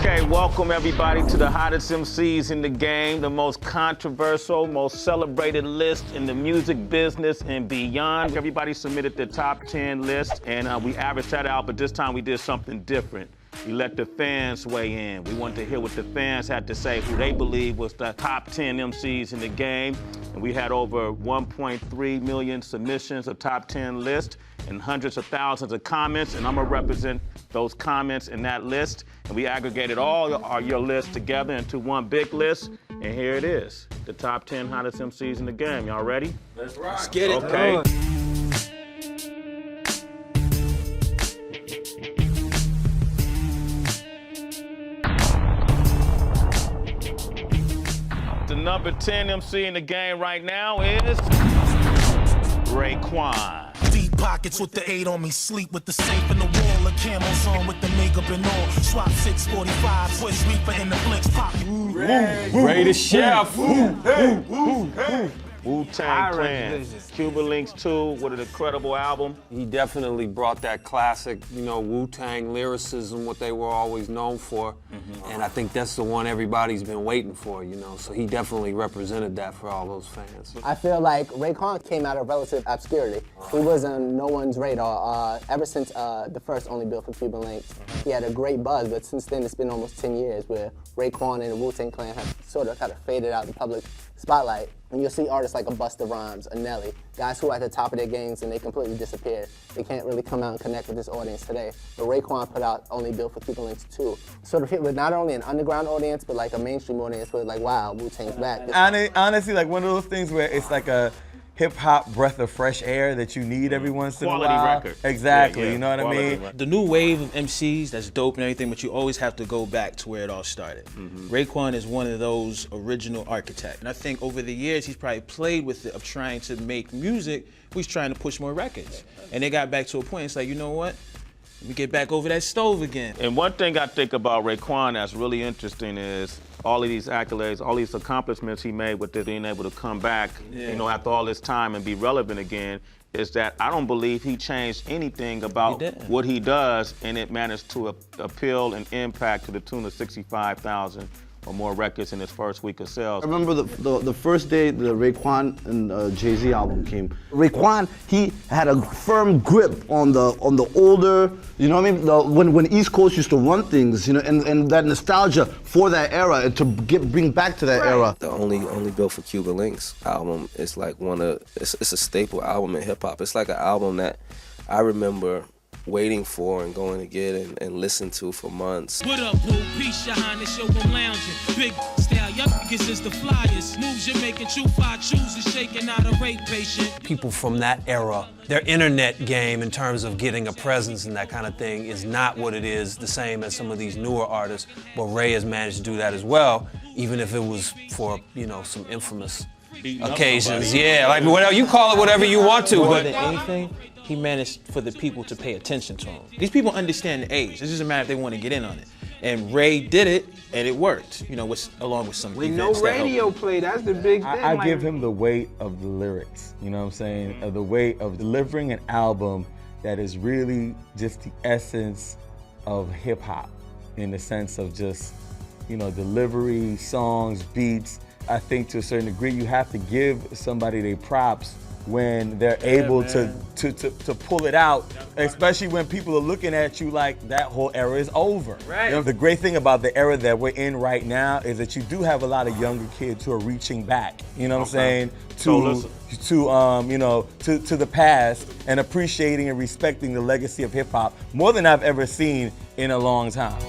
Okay, welcome everybody to the hottest MCs in the game, the most controversial, most celebrated list in the music business and beyond. Everybody submitted their top 10 list, and we averaged that out, but this time we did something different. We let the fans weigh in. We wanted to hear what the fans had to say, who they believe was the top 10 MCs in the game. And we had over 1.3 million submissions of top 10 list and hundreds of thousands of comments, and I'm gonna represent those comments in that list. And we aggregated all your lists together into one big list, and here it is, the top 10 hottest MCs in the game. Y'all ready? Let's rock. Let's get it. Okay. The number 10 MC in the game right now is Raekwon. Deep pockets with the 8 on me, sleep with the safe in the wall, the camos on with the makeup and all. Swap 645, twist reaper in the flicks, pocket. Greatest chef. Wu-Tang Clan, Cuba Links 2, what an incredible album. He definitely brought that classic, Wu-Tang lyricism, what they were always known for. And I think that's the one everybody's been waiting for, so he definitely represented that for all those fans. I feel like Raekwon came out of relative obscurity. He was on no one's radar ever since the first Only Built for Cuban Links. He had a great buzz, but since then it's been almost 10 years where Raekwon and the Wu-Tang Clan have sort of kind of faded out in the public spotlight. And you'll see artists like a Busta Rhymes, a Nelly, guys who are at the top of their games and they completely disappeared. They can't really come out and connect with this audience today. But Raekwon put out Only Built for Cuban Links 2. Sort of hit with not only an underground audience, but like a mainstream audience where like, wow, Wu-Tang's back. Honestly, like one of those things where it's like a hip-hop breath of fresh air that you need every once in a while. Quality record. Exactly, Yeah, you know what I mean? record. The new wave of MCs, that's dope and everything, but you always have to go back to where it all started. Raekwon is one of those original architects. And I think over the years, he's probably played with it of trying to make music, he's trying to push more records. And they got back to a point, it's like, you know what? Let me get back over that stove again. And one thing I think about Raekwon that's really interesting is all of these accolades, all these accomplishments he made with being able to come back, after all this time and be relevant again, is that I don't believe he changed anything about what he does, and it managed to appeal and impact to the tune of 65,000 or more records in his first week of sales. I remember the first day the Raekwon and Jay-Z album came. Raekwon, he had a firm grip on the older, you know what I mean? When East Coast used to run things, and that nostalgia for that era and to bring back to that era. The Only Built for Cuba Links album is like it's a staple album in hip hop. It's like an album that I remember waiting for and going to get and listen to for months. What up, Wu? Peace, your highness, yo, I'm lounging. Big style, y'all niggas is the flyers. Moves you're making, true five chooses, shaking out a rape patient. People from that era, their internet game in terms of getting a presence and that kind of thing is not what it is the same as some of these newer artists, but Ray has managed to do that as well, even if it was for, some infamous occasions. Yeah, like whatever, you call it whatever you want to, More but than anything, he managed for the people to pay attention to him. These people understand the age. It doesn't matter if they want to get in on it. And Ray did it, and it worked, along with some With no radio play, that's the big thing. I give him the weight of the lyrics, you know what I'm saying? The weight of delivering an album that is really just the essence of hip hop in the sense of just, delivery, songs, beats. I think to a certain degree you have to give somebody their props when they're able to pull it out, especially when people are looking at you like that whole era is over. Right. The great thing about the era that we're in right now is that you do have a lot of younger kids who are reaching back, you know what I'm saying, to the past and appreciating and respecting the legacy of hip hop more than I've ever seen in a long time.